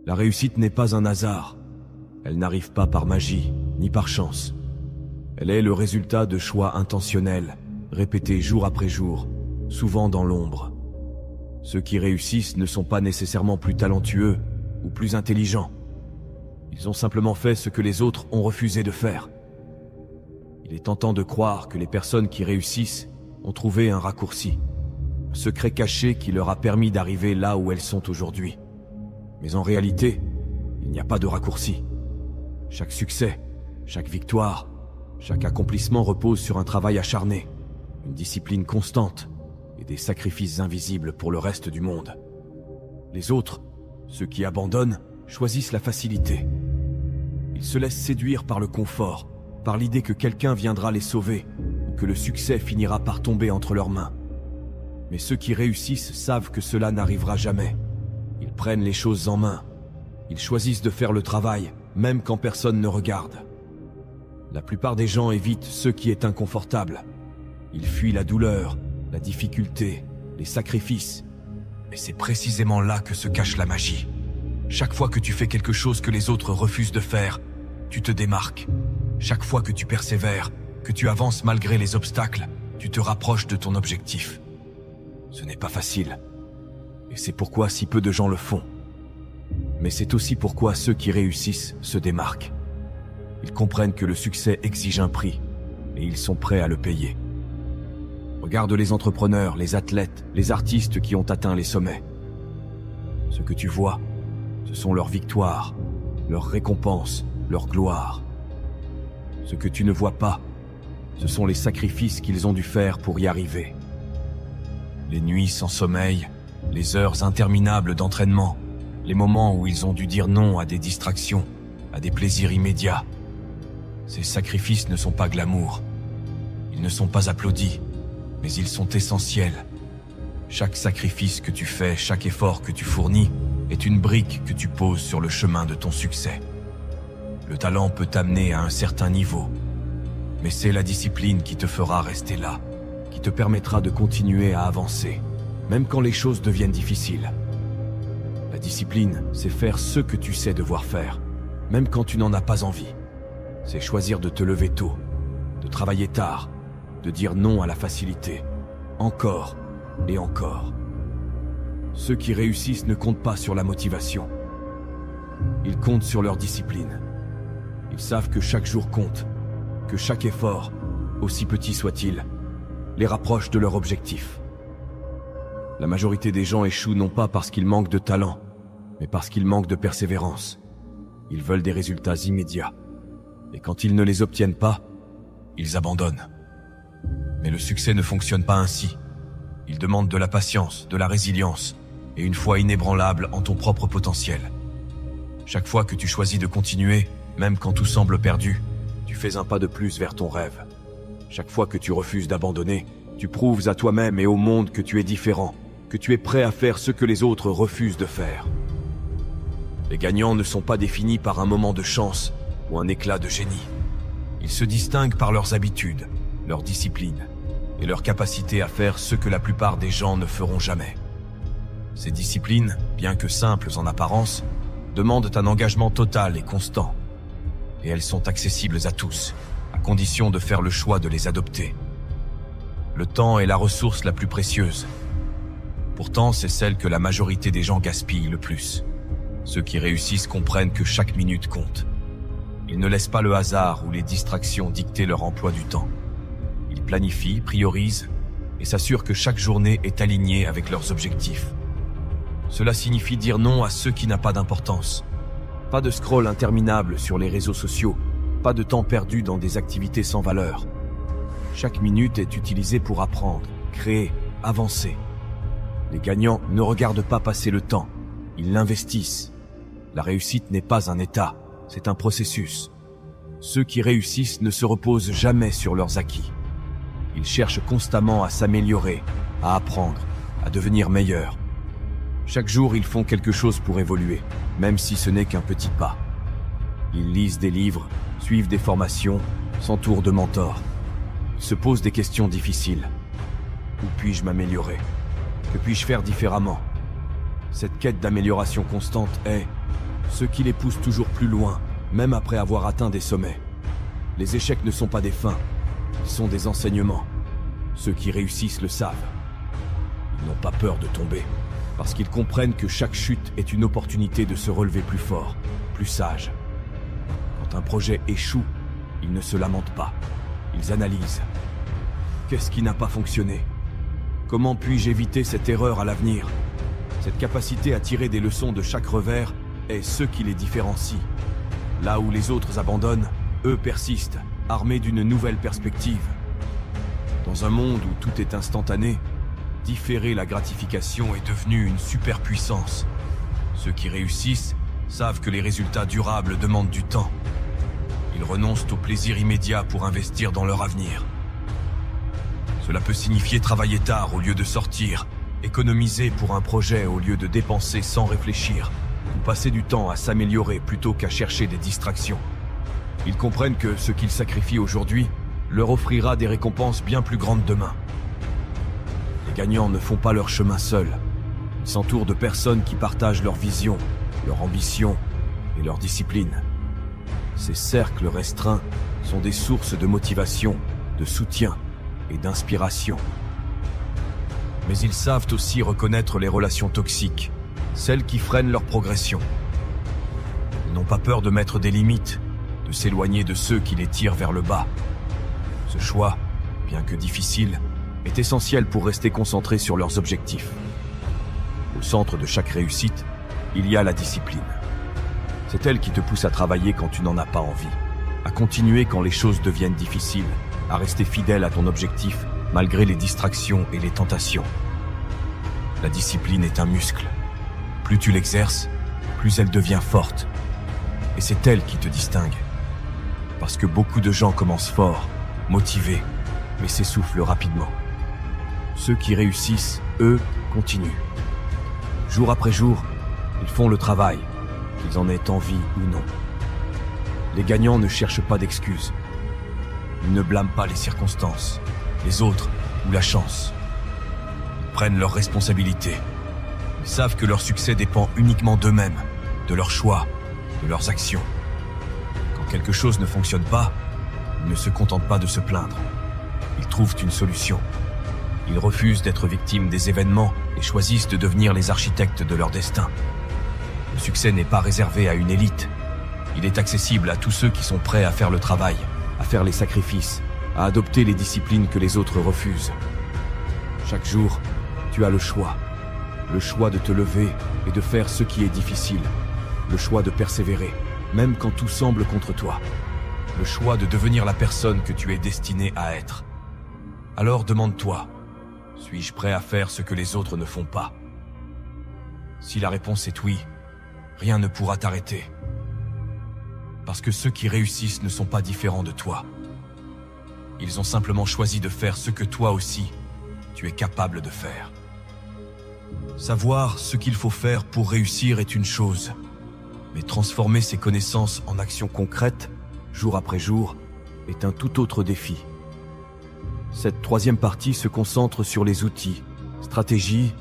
La réussite n'est pas un hasard. Elle n'arrive pas par magie, ni par chance. Elle est le résultat de choix intentionnels, répétés jour après jour, souvent dans l'ombre. Ceux qui réussissent ne sont pas nécessairement plus talentueux ou plus intelligents. Ils ont simplement fait ce que les autres ont refusé de faire. Il est tentant de croire que les personnes qui réussissent ont trouvé un raccourci, un secret caché qui leur a permis d'arriver là où elles sont aujourd'hui. Mais en réalité, il n'y a pas de raccourci. Chaque succès, chaque victoire, chaque accomplissement repose sur un travail acharné, une discipline constante et des sacrifices invisibles pour le reste du monde. Les autres, ceux qui abandonnent, choisissent la facilité. Ils se laissent séduire par le confort, par l'idée que quelqu'un viendra les sauver ou que le succès finira par tomber entre leurs mains. Mais ceux qui réussissent savent que cela n'arrivera jamais. Ils prennent les choses en main. Ils choisissent de faire le travail, même quand personne ne regarde. La plupart des gens évitent ce qui est inconfortable. Ils fuient la douleur, la difficulté, les sacrifices. Mais c'est précisément là que se cache la magie. Chaque fois que tu fais quelque chose que les autres refusent de faire, tu te démarques. Chaque fois que tu persévères, que tu avances malgré les obstacles, tu te rapproches de ton objectif. Ce n'est pas facile. Et c'est pourquoi si peu de gens le font. Mais c'est aussi pourquoi ceux qui réussissent se démarquent. Ils comprennent que le succès exige un prix, et ils sont prêts à le payer. Regarde les entrepreneurs, les athlètes, les artistes qui ont atteint les sommets. Ce que tu vois, ce sont leurs victoires, leurs récompenses, leur gloire. Ce que tu ne vois pas, ce sont les sacrifices qu'ils ont dû faire pour y arriver. Les nuits sans sommeil, les heures interminables d'entraînement, les moments où ils ont dû dire non à des distractions, à des plaisirs immédiats. Ces sacrifices ne sont pas glamour. Ils ne sont pas applaudis, mais ils sont essentiels. Chaque sacrifice que tu fais, chaque effort que tu fournis, est une brique que tu poses sur le chemin de ton succès. Le talent peut t'amener à un certain niveau, mais c'est la discipline qui te fera rester là, qui te permettra de continuer à avancer, même quand les choses deviennent difficiles. La discipline, c'est faire ce que tu sais devoir faire, même quand tu n'en as pas envie. C'est choisir de te lever tôt, de travailler tard, de dire non à la facilité, encore et encore. Ceux qui réussissent ne comptent pas sur la motivation. Ils comptent sur leur discipline. Ils savent que chaque jour compte, que chaque effort, aussi petit soit-il, les rapproche de leur objectif. La majorité des gens échouent non pas parce qu'ils manquent de talent, mais parce qu'ils manquent de persévérance. Ils veulent des résultats immédiats. Et quand ils ne les obtiennent pas, ils abandonnent. Mais le succès ne fonctionne pas ainsi. Il demande de la patience, de la résilience, et une foi inébranlable en ton propre potentiel. Chaque fois que tu choisis de continuer, même quand tout semble perdu, tu fais un pas de plus vers ton rêve. Chaque fois que tu refuses d'abandonner, tu prouves à toi-même et au monde que tu es différent, que tu es prêt à faire ce que les autres refusent de faire. Les gagnants ne sont pas définis par un moment de chance ou un éclat de génie. Ils se distinguent par leurs habitudes, leur discipline et leur capacité à faire ce que la plupart des gens ne feront jamais. Ces disciplines, bien que simples en apparence, demandent un engagement total et constant. Et elles sont accessibles à tous, à condition de faire le choix de les adopter. Le temps est la ressource la plus précieuse. Pourtant, c'est celle que la majorité des gens gaspillent le plus. Ceux qui réussissent comprennent que chaque minute compte. Ils ne laissent pas le hasard ou les distractions dicter leur emploi du temps. Ils planifient, priorisent et s'assurent que chaque journée est alignée avec leurs objectifs. Cela signifie dire non à ce qui n'a pas d'importance. Pas de scroll interminable sur les réseaux sociaux, pas de temps perdu dans des activités sans valeur. Chaque minute est utilisée pour apprendre, créer, avancer. Les gagnants ne regardent pas passer le temps, ils l'investissent. La réussite n'est pas un état, c'est un processus. Ceux qui réussissent ne se reposent jamais sur leurs acquis. Ils cherchent constamment à s'améliorer, à apprendre, à devenir meilleurs. Chaque jour, ils font quelque chose pour évoluer, même si ce n'est qu'un petit pas. Ils lisent des livres, suivent des formations, s'entourent de mentors. Ils se posent des questions difficiles. Où puis-je m'améliorer? Que puis-je faire différemment? Cette quête d'amélioration constante est, ceux qui les poussent toujours plus loin, même après avoir atteint des sommets. Les échecs ne sont pas des fins, ils sont des enseignements. Ceux qui réussissent le savent. Ils n'ont pas peur de tomber, parce qu'ils comprennent que chaque chute est une opportunité de se relever plus fort, plus sage. Quand un projet échoue, ils ne se lamentent pas, ils analysent. Qu'est-ce qui n'a pas fonctionné? Comment puis-je éviter cette erreur à l'avenir? Cette capacité à tirer des leçons de chaque revers est ce qui les différencie. Là où les autres abandonnent, eux persistent, armés d'une nouvelle perspective. Dans un monde où tout est instantané, différer la gratification est devenu une superpuissance. Ceux qui réussissent savent que les résultats durables demandent du temps. Ils renoncent au plaisir immédiat pour investir dans leur avenir. Cela peut signifier travailler tard au lieu de sortir, économiser pour un projet au lieu de dépenser sans réfléchir, ou passer du temps à s'améliorer plutôt qu'à chercher des distractions. Ils comprennent que ce qu'ils sacrifient aujourd'hui leur offrira des récompenses bien plus grandes demain. Les gagnants ne font pas leur chemin seuls. Ils s'entourent de personnes qui partagent leur vision, leur ambition et leur discipline. Ces cercles restreints sont des sources de motivation, de soutien et d'inspiration. Mais ils savent aussi reconnaître les relations toxiques, celles qui freinent leur progression. Ils n'ont pas peur de mettre des limites, de s'éloigner de ceux qui les tirent vers le bas. Ce choix, bien que difficile, est essentiel pour rester concentrés sur leurs objectifs. Au centre de chaque réussite, il y a la discipline. C'est elle qui te pousse à travailler quand tu n'en as pas envie, à continuer quand les choses deviennent difficiles, à rester fidèle à ton objectif malgré les distractions et les tentations. La discipline est un muscle. Plus tu l'exerces, plus elle devient forte. Et c'est elle qui te distingue. Parce que beaucoup de gens commencent forts, motivés, mais s'essoufflent rapidement. Ceux qui réussissent, eux, continuent. Jour après jour, ils font le travail, qu'ils en aient envie ou non. Les gagnants ne cherchent pas d'excuses. Ils ne blâment pas les circonstances, les autres ou la chance. Ils prennent leurs responsabilités. Ils savent que leur succès dépend uniquement d'eux-mêmes, de leurs choix, de leurs actions. Quand quelque chose ne fonctionne pas, ils ne se contentent pas de se plaindre. Ils trouvent une solution. Ils refusent d'être victimes des événements et choisissent de devenir les architectes de leur destin. Le succès n'est pas réservé à une élite. Il est accessible à tous ceux qui sont prêts à faire le travail, à faire les sacrifices, à adopter les disciplines que les autres refusent. Chaque jour, tu as le choix de te lever et de faire ce qui est difficile, le choix de persévérer, même quand tout semble contre toi, le choix de devenir la personne que tu es destiné à être. Alors demande-toi, suis-je prêt à faire ce que les autres ne font pas? Si la réponse est oui, rien ne pourra t'arrêter. Parce que ceux qui réussissent ne sont pas différents de toi. Ils ont simplement choisi de faire ce que toi aussi, tu es capable de faire. Savoir ce qu'il faut faire pour réussir est une chose, mais transformer ses connaissances en actions concrètes, jour après jour, est un tout autre défi. Cette troisième partie se concentre sur les outils, stratégies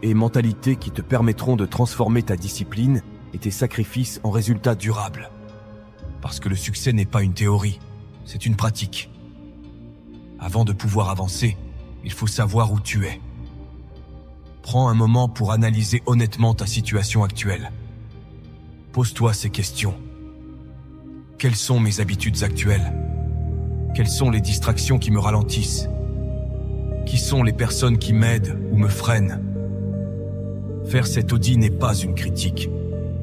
et mentalités qui te permettront de transformer ta discipline et tes sacrifices en résultats durables. Parce que le succès n'est pas une théorie, c'est une pratique. Avant de pouvoir avancer, il faut savoir où tu es. Prends un moment pour analyser honnêtement ta situation actuelle. Pose-toi ces questions. Quelles sont mes habitudes actuelles? Quelles sont les distractions qui me ralentissent? Qui sont les personnes qui m'aident ou me freinent? Faire cet audit n'est pas une critique.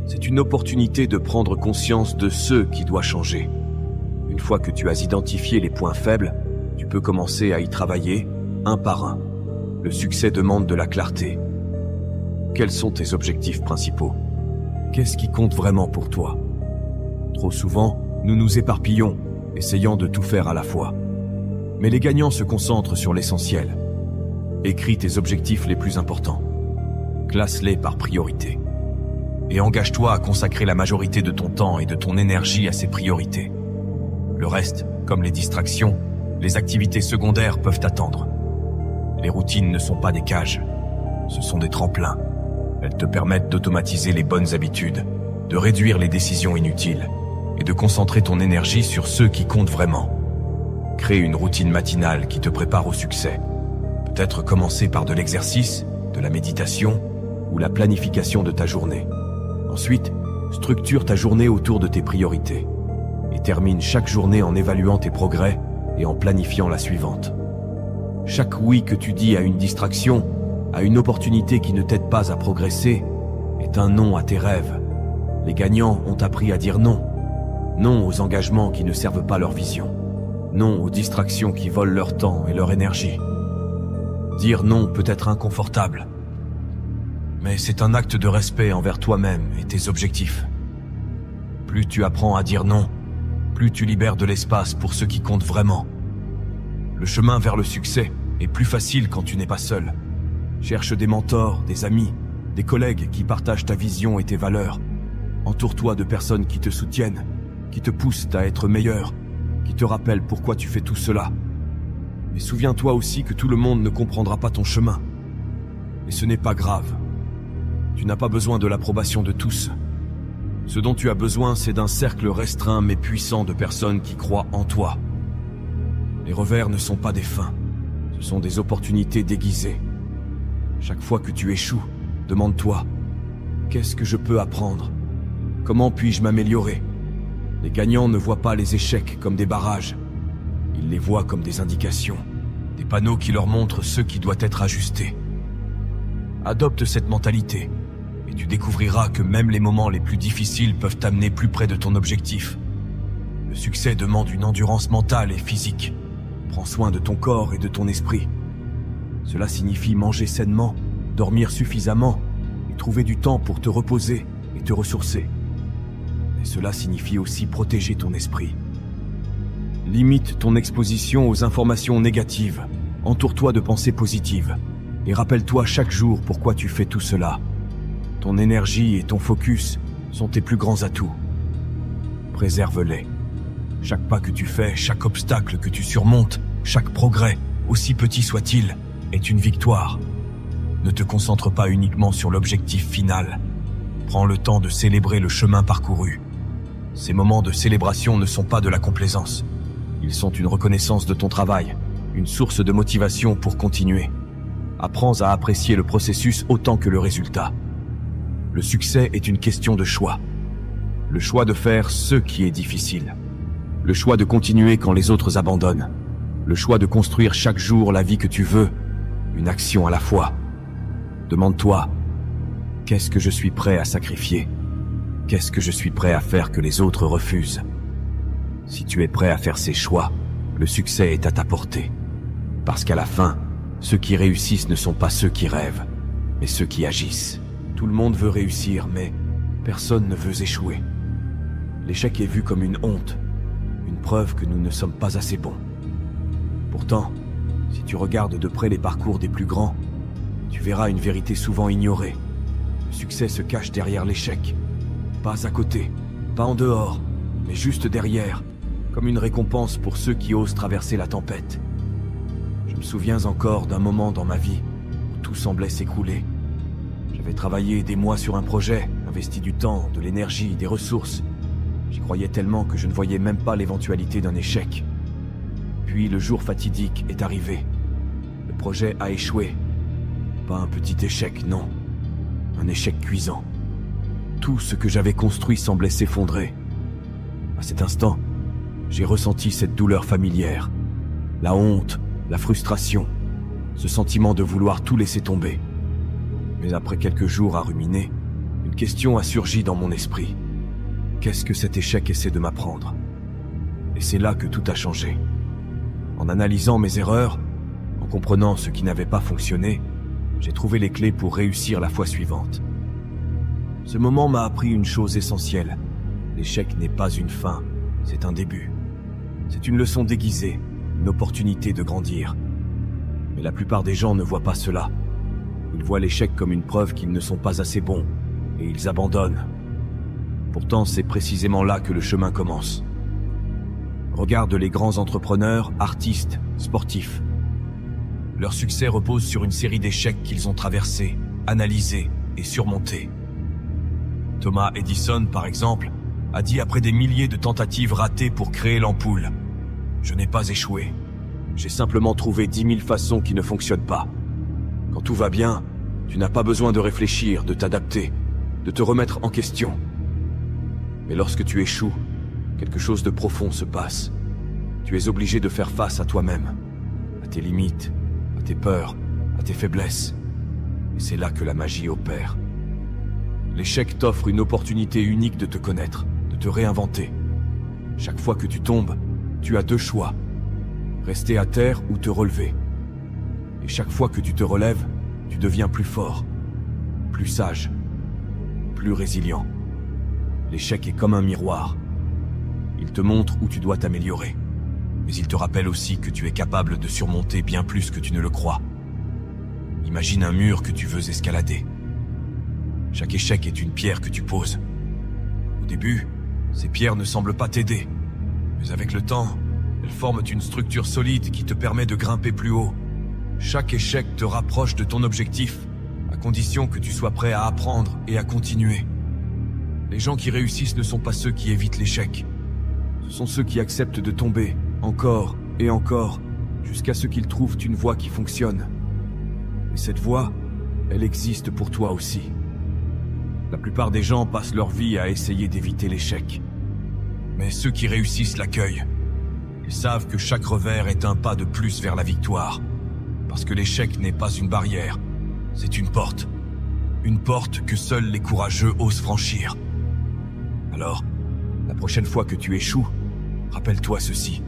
C'est une opportunité de prendre conscience de ce qui doit changer. Une fois que tu as identifié les points faibles, tu peux commencer à y travailler, un par un. Le succès demande de la clarté. Quels sont tes objectifs principaux? Qu'est-ce qui compte vraiment pour toi? Trop souvent, nous nous éparpillons, essayant de tout faire à la fois. Mais les gagnants se concentrent sur l'essentiel. Écris tes objectifs les plus importants. Classe-les par priorité. Et engage-toi à consacrer la majorité de ton temps et de ton énergie à ces priorités. Le reste, comme les distractions, les activités secondaires peuvent attendre. Les routines ne sont pas des cages, ce sont des tremplins. Elles te permettent d'automatiser les bonnes habitudes, de réduire les décisions inutiles et de concentrer ton énergie sur ceux qui comptent vraiment. Crée une routine matinale qui te prépare au succès. Peut-être commencer par de l'exercice, de la méditation ou la planification de ta journée. Ensuite, structure ta journée autour de tes priorités et termine chaque journée en évaluant tes progrès et en planifiant la suivante. Chaque oui que tu dis à une distraction, à une opportunité qui ne t'aide pas à progresser, est un non à tes rêves. Les gagnants ont appris à dire non. Non aux engagements qui ne servent pas leur vision. Non aux distractions qui volent leur temps et leur énergie. Dire non peut être inconfortable, mais c'est un acte de respect envers toi-même et tes objectifs. Plus tu apprends à dire non, plus tu libères de l'espace pour ceux qui comptent vraiment. Le chemin vers le succès est plus facile quand tu n'es pas seul. Cherche des mentors, des amis, des collègues qui partagent ta vision et tes valeurs. Entoure-toi de personnes qui te soutiennent, qui te poussent à être meilleur, qui te rappellent pourquoi tu fais tout cela. Mais souviens-toi aussi que tout le monde ne comprendra pas ton chemin. Et ce n'est pas grave. Tu n'as pas besoin de l'approbation de tous. Ce dont tu as besoin, c'est d'un cercle restreint mais puissant de personnes qui croient en toi. Les revers ne sont pas des fins, ce sont des opportunités déguisées. Chaque fois que tu échoues, demande-toi, qu'est-ce que je peux apprendre? Comment puis-je m'améliorer? Les gagnants ne voient pas les échecs comme des barrages. Ils les voient comme des indications, des panneaux qui leur montrent ce qui doit être ajusté. Adopte cette mentalité, et tu découvriras que même les moments les plus difficiles peuvent t'amener plus près de ton objectif. Le succès demande une endurance mentale et physique. Prends soin de ton corps et de ton esprit. Cela signifie manger sainement, dormir suffisamment, et trouver du temps pour te reposer et te ressourcer. Et cela signifie aussi protéger ton esprit. Limite ton exposition aux informations négatives. Entoure-toi de pensées positives. Et rappelle-toi chaque jour pourquoi tu fais tout cela. Ton énergie et ton focus sont tes plus grands atouts. Préserve-les. Chaque pas que tu fais, chaque obstacle que tu surmontes, chaque progrès, aussi petit soit-il, est une victoire. Ne te concentre pas uniquement sur l'objectif final. Prends le temps de célébrer le chemin parcouru. Ces moments de célébration ne sont pas de la complaisance. Ils sont une reconnaissance de ton travail, une source de motivation pour continuer. Apprends à apprécier le processus autant que le résultat. Le succès est une question de choix. Le choix de faire ce qui est difficile. Le choix de continuer quand les autres abandonnent. Le choix de construire chaque jour la vie que tu veux, une action à la fois. Demande-toi, qu'est-ce que je suis prêt à sacrifier? Qu'est-ce que je suis prêt à faire que les autres refusent? Si tu es prêt à faire ces choix, le succès est à ta portée. Parce qu'à la fin, ceux qui réussissent ne sont pas ceux qui rêvent, mais ceux qui agissent. Tout le monde veut réussir, mais personne ne veut échouer. L'échec est vu comme une honte, une preuve que nous ne sommes pas assez bons. Pourtant, si tu regardes de près les parcours des plus grands, tu verras une vérité souvent ignorée. Le succès se cache derrière l'échec. Pas à côté, pas en dehors, mais juste derrière, comme une récompense pour ceux qui osent traverser la tempête. Je me souviens encore d'un moment dans ma vie où tout semblait s'écrouler. J'avais travaillé des mois sur un projet, investi du temps, de l'énergie, des ressources. J'y croyais tellement que je ne voyais même pas l'éventualité d'un échec. Puis le jour fatidique est arrivé. Le projet a échoué. Pas un petit échec, non. Un échec cuisant. Tout ce que j'avais construit semblait s'effondrer. À cet instant, j'ai ressenti cette douleur familière. La honte, la frustration, ce sentiment de vouloir tout laisser tomber. Mais après quelques jours à ruminer, une question a surgi dans mon esprit. Qu'est-ce que cet échec essaie de m'apprendre? Et c'est là que tout a changé. En analysant mes erreurs, en comprenant ce qui n'avait pas fonctionné, j'ai trouvé les clés pour réussir la fois suivante. Ce moment m'a appris une chose essentielle. L'échec n'est pas une fin, c'est un début. C'est une leçon déguisée, une opportunité de grandir. Mais la plupart des gens ne voient pas cela. Ils voient l'échec comme une preuve qu'ils ne sont pas assez bons, et ils abandonnent. Pourtant, c'est précisément là que le chemin commence. Regarde les grands entrepreneurs, artistes, sportifs. Leur succès repose sur une série d'échecs qu'ils ont traversés, analysés et surmontés. Thomas Edison, par exemple, a dit après des milliers de tentatives ratées pour créer l'ampoule: « Je n'ai pas échoué. J'ai simplement trouvé 10 000 façons qui ne fonctionnent pas. » Quand tout va bien, tu n'as pas besoin de réfléchir, de t'adapter, de te remettre en question. Mais lorsque tu échoues, quelque chose de profond se passe. Tu es obligé de faire face à toi-même, à tes limites, à tes peurs, à tes faiblesses. Et c'est là que la magie opère. L'échec t'offre une opportunité unique de te connaître, de te réinventer. Chaque fois que tu tombes, tu as deux choix: rester à terre ou te relever. Et chaque fois que tu te relèves, tu deviens plus fort, plus sage, plus résilient. L'échec est comme un miroir. Il te montre où tu dois t'améliorer. Mais il te rappelle aussi que tu es capable de surmonter bien plus que tu ne le crois. Imagine un mur que tu veux escalader. Chaque échec est une pierre que tu poses. Au début, ces pierres ne semblent pas t'aider. Mais avec le temps, elles forment une structure solide qui te permet de grimper plus haut. Chaque échec te rapproche de ton objectif, à condition que tu sois prêt à apprendre et à continuer. Les gens qui réussissent ne sont pas ceux qui évitent l'échec. Ce sont ceux qui acceptent de tomber, encore et encore, jusqu'à ce qu'ils trouvent une voie qui fonctionne. Et cette voie, elle existe pour toi aussi. La plupart des gens passent leur vie à essayer d'éviter l'échec. Mais ceux qui réussissent l'accueillent. Ils savent que chaque revers est un pas de plus vers la victoire. Parce que l'échec n'est pas une barrière, c'est une porte. Une porte que seuls les courageux osent franchir. Alors, la prochaine fois que tu échoues, rappelle-toi ceci.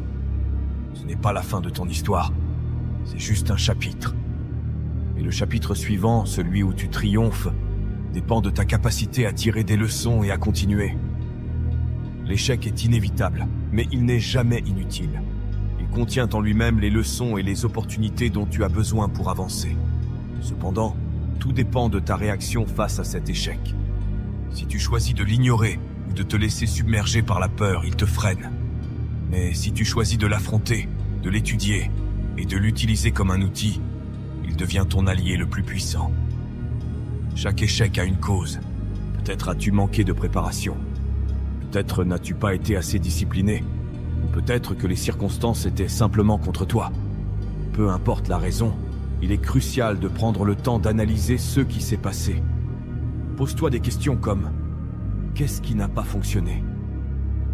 Ce n'est pas la fin de ton histoire, c'est juste un chapitre. Et le chapitre suivant, celui où tu triomphes, dépend de ta capacité à tirer des leçons et à continuer. L'échec est inévitable, mais il n'est jamais inutile. Il contient en lui-même les leçons et les opportunités dont tu as besoin pour avancer. Cependant, tout dépend de ta réaction face à cet échec. Si tu choisis de l'ignorer ou de te laisser submerger par la peur, il te freine. Mais si tu choisis de l'affronter, de l'étudier et de l'utiliser comme un outil, il devient ton allié le plus puissant. Chaque échec a une cause. Peut-être as-tu manqué de préparation. Peut-être n'as-tu pas été assez discipliné. Ou peut-être que les circonstances étaient simplement contre toi. Peu importe la raison, il est crucial de prendre le temps d'analyser ce qui s'est passé. Pose-toi des questions comme: qu'est-ce qui n'a pas fonctionné?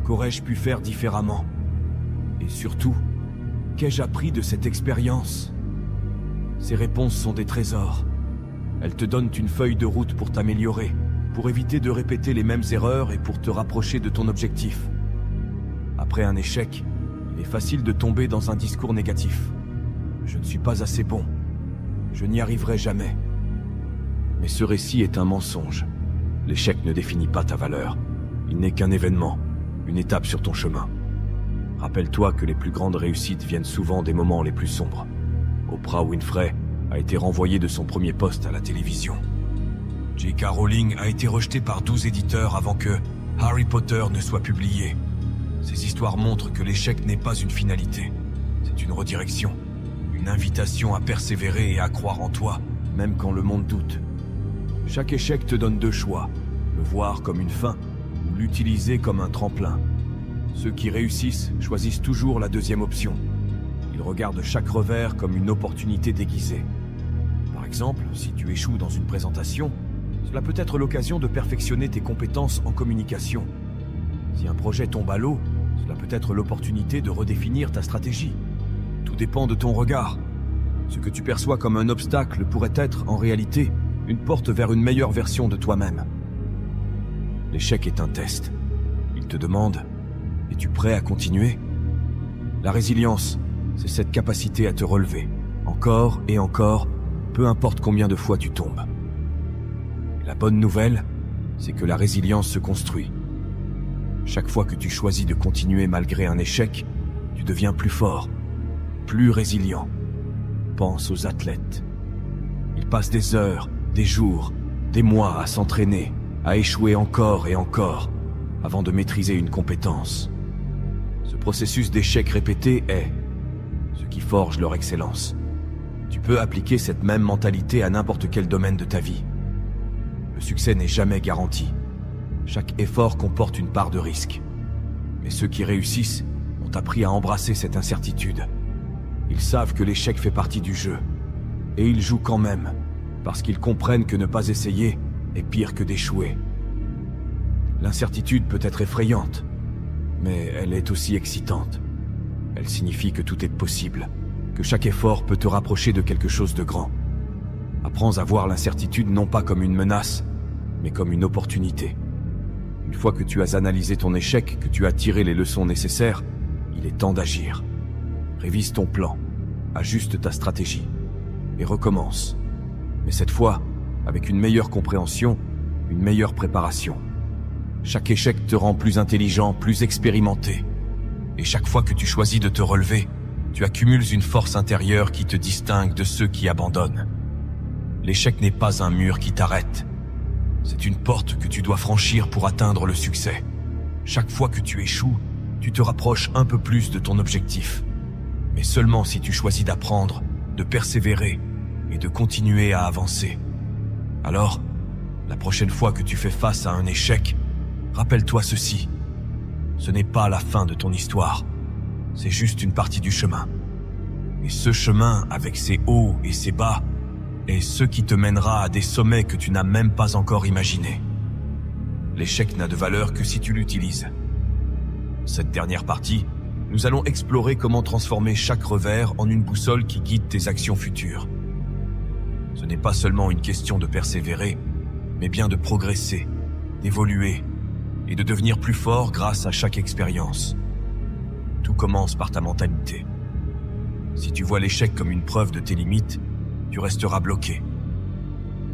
Qu'aurais-je pu faire différemment? Et surtout, qu'ai-je appris de cette expérience? Ces réponses sont des trésors. Elles te donnent une feuille de route pour t'améliorer, pour éviter de répéter les mêmes erreurs et pour te rapprocher de ton objectif. Après un échec, il est facile de tomber dans un discours négatif. Je ne suis pas assez bon. Je n'y arriverai jamais. Mais ce récit est un mensonge. L'échec ne définit pas ta valeur. Il n'est qu'un événement, une étape sur ton chemin. Rappelle-toi que les plus grandes réussites viennent souvent des moments les plus sombres. Oprah Winfrey a été renvoyée de son premier poste à la télévision. J.K. Rowling a été rejetée par 12 éditeurs avant que Harry Potter ne soit publié. Ces histoires montrent que l'échec n'est pas une finalité. C'est une redirection, une invitation à persévérer et à croire en toi, même quand le monde doute. Chaque échec te donne deux choix, le voir comme une fin ou l'utiliser comme un tremplin. Ceux qui réussissent choisissent toujours la deuxième option. Ils regardent chaque revers comme une opportunité déguisée. Par exemple, si tu échoues dans une présentation, cela peut être l'occasion de perfectionner tes compétences en communication. Si un projet tombe à l'eau, cela peut être l'opportunité de redéfinir ta stratégie. Tout dépend de ton regard. Ce que tu perçois comme un obstacle pourrait être, en réalité, une porte vers une meilleure version de toi-même. L'échec est un test. Il te demande: es-tu prêt à continuer? La résilience, c'est cette capacité à te relever, encore et encore, peu importe combien de fois tu tombes. La bonne nouvelle, c'est que la résilience se construit. Chaque fois que tu choisis de continuer malgré un échec, tu deviens plus fort, plus résilient. Pense aux athlètes. Ils passent des heures, des jours, des mois à s'entraîner, à échouer encore et encore, avant de maîtriser une compétence. Ce processus d'échec répété est ce qui forge leur excellence. Tu peux appliquer cette même mentalité à n'importe quel domaine de ta vie. Le succès n'est jamais garanti, Chaque effort comporte une part de risque. Mais ceux qui réussissent ont appris à embrasser cette incertitude. Ils savent que l'échec fait partie du jeu. Et ils jouent quand même, parce qu'ils comprennent que ne pas essayer est pire que d'échouer. L'incertitude peut être effrayante, mais elle est aussi excitante. Elle signifie que tout est possible, que chaque effort peut te rapprocher de quelque chose de grand. Apprends à voir l'incertitude non pas comme une menace, mais comme une opportunité. Une fois que tu as analysé ton échec, que tu as tiré les leçons nécessaires, il est temps d'agir. Révise ton plan, ajuste ta stratégie et recommence. Mais cette fois, avec une meilleure compréhension, une meilleure préparation. Chaque échec te rend plus intelligent, plus expérimenté. Et chaque fois que tu choisis de te relever, tu accumules une force intérieure qui te distingue de ceux qui abandonnent. L'échec n'est pas un mur qui t'arrête. C'est une porte que tu dois franchir pour atteindre le succès. Chaque fois que tu échoues, tu te rapproches un peu plus de ton objectif. Mais seulement si tu choisis d'apprendre, de persévérer et de continuer à avancer. Alors, la prochaine fois que tu fais face à un échec, rappelle-toi ceci. Ce n'est pas la fin de ton histoire. C'est juste une partie du chemin. Et ce chemin, avec ses hauts et ses bas, est ce qui te mènera à des sommets que tu n'as même pas encore imaginés. L'échec n'a de valeur que si tu l'utilises. Cette dernière partie, nous allons explorer comment transformer chaque revers en une boussole qui guide tes actions futures. Ce n'est pas seulement une question de persévérer, mais bien de progresser, d'évoluer et de devenir plus fort grâce à chaque expérience. Tout commence par ta mentalité. Si tu vois l'échec comme une preuve de tes limites, tu resteras bloqué.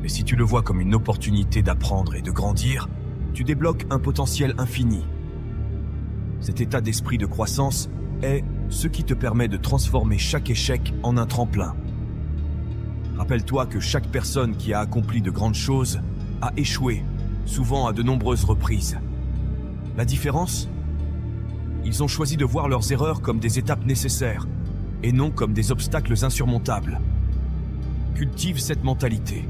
Mais si tu le vois comme une opportunité d'apprendre et de grandir, tu débloques un potentiel infini. Cet état d'esprit de croissance est ce qui te permet de transformer chaque échec en un tremplin. Rappelle-toi que chaque personne qui a accompli de grandes choses a échoué, souvent à de nombreuses reprises. La différence ? Ils ont choisi de voir leurs erreurs comme des étapes nécessaires, et non comme des obstacles insurmontables. Cultive cette mentalité.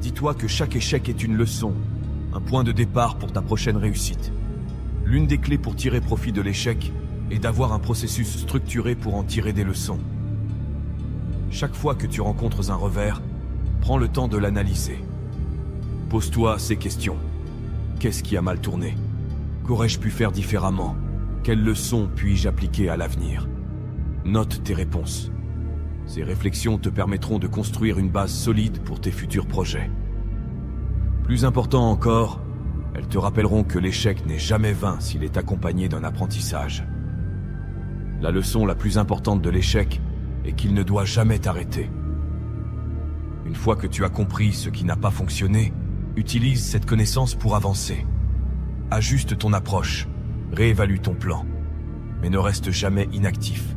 Dis-toi que chaque échec est une leçon, un point de départ pour ta prochaine réussite. L'une des clés pour tirer profit de l'échec est d'avoir un processus structuré pour en tirer des leçons. Chaque fois que tu rencontres un revers, prends le temps de l'analyser. Pose-toi ces questions. Qu'est-ce qui a mal tourné ? Qu'aurais-je pu faire différemment ? Quelles leçons puis-je appliquer à l'avenir ? Note tes réponses. Ces réflexions te permettront de construire une base solide pour tes futurs projets. Plus important encore, elles te rappelleront que l'échec n'est jamais vain s'il est accompagné d'un apprentissage. La leçon la plus importante de l'échec est qu'il ne doit jamais t'arrêter. Une fois que tu as compris ce qui n'a pas fonctionné, utilise cette connaissance pour avancer. Ajuste ton approche, réévalue ton plan, mais ne reste jamais inactif.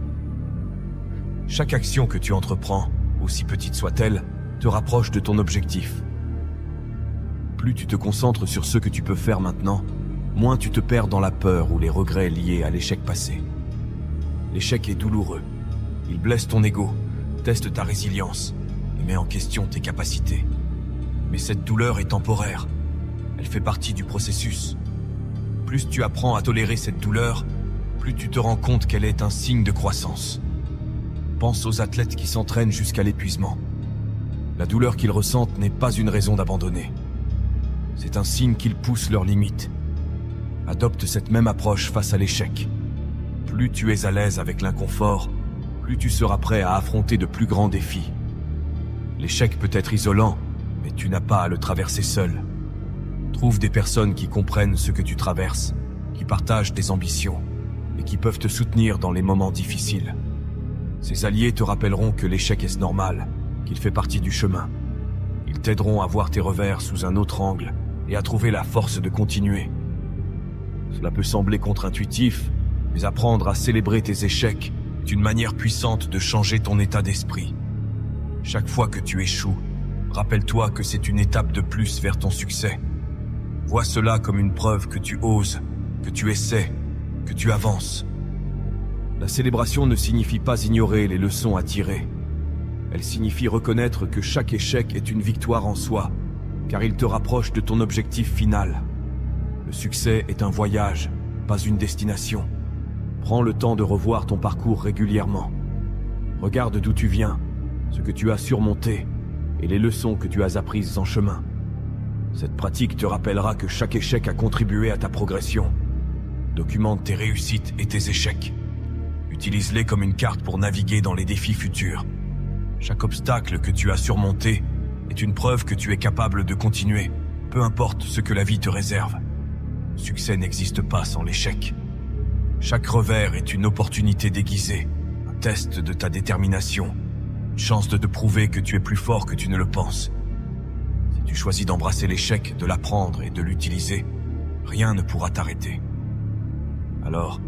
Chaque action que tu entreprends, aussi petite soit-elle, te rapproche de ton objectif. Plus tu te concentres sur ce que tu peux faire maintenant, moins tu te perds dans la peur ou les regrets liés à l'échec passé. L'échec est douloureux. Il blesse ton ego, teste ta résilience et met en question tes capacités. Mais cette douleur est temporaire. Elle fait partie du processus. Plus tu apprends à tolérer cette douleur, plus tu te rends compte qu'elle est un signe de croissance. Pense aux athlètes qui s'entraînent jusqu'à l'épuisement. La douleur qu'ils ressentent n'est pas une raison d'abandonner. C'est un signe qu'ils poussent leurs limites. Adopte cette même approche face à l'échec. Plus tu es à l'aise avec l'inconfort, plus tu seras prêt à affronter de plus grands défis. L'échec peut être isolant, mais tu n'as pas à le traverser seul. Trouve des personnes qui comprennent ce que tu traverses, qui partagent tes ambitions et qui peuvent te soutenir dans les moments difficiles. Ces alliés te rappelleront que l'échec est normal, qu'il fait partie du chemin. Ils t'aideront à voir tes revers sous un autre angle et à trouver la force de continuer. Cela peut sembler contre-intuitif, mais apprendre à célébrer tes échecs est une manière puissante de changer ton état d'esprit. Chaque fois que tu échoues, rappelle-toi que c'est une étape de plus vers ton succès. Vois cela comme une preuve que tu oses, que tu essaies, que tu avances. La célébration ne signifie pas ignorer les leçons à tirer. Elle signifie reconnaître que chaque échec est une victoire en soi, car il te rapproche de ton objectif final. Le succès est un voyage, pas une destination. Prends le temps de revoir ton parcours régulièrement. Regarde d'où tu viens, ce que tu as surmonté et les leçons que tu as apprises en chemin. Cette pratique te rappellera que chaque échec a contribué à ta progression. Documente tes réussites et tes échecs. Utilise-les comme une carte pour naviguer dans les défis futurs. Chaque obstacle que tu as surmonté est une preuve que tu es capable de continuer, peu importe ce que la vie te réserve. Le succès n'existe pas sans l'échec. Chaque revers est une opportunité déguisée, un test de ta détermination, une chance de te prouver que tu es plus fort que tu ne le penses. Si tu choisis d'embrasser l'échec, de l'apprendre et de l'utiliser, rien ne pourra t'arrêter. Alors,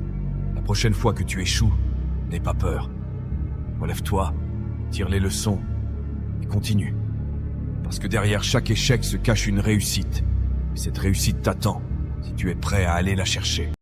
la prochaine fois que tu échoues, n'aie pas peur. Relève-toi, tire les leçons et continue. Parce que derrière chaque échec se cache une réussite. Et cette réussite t'attend si tu es prêt à aller la chercher.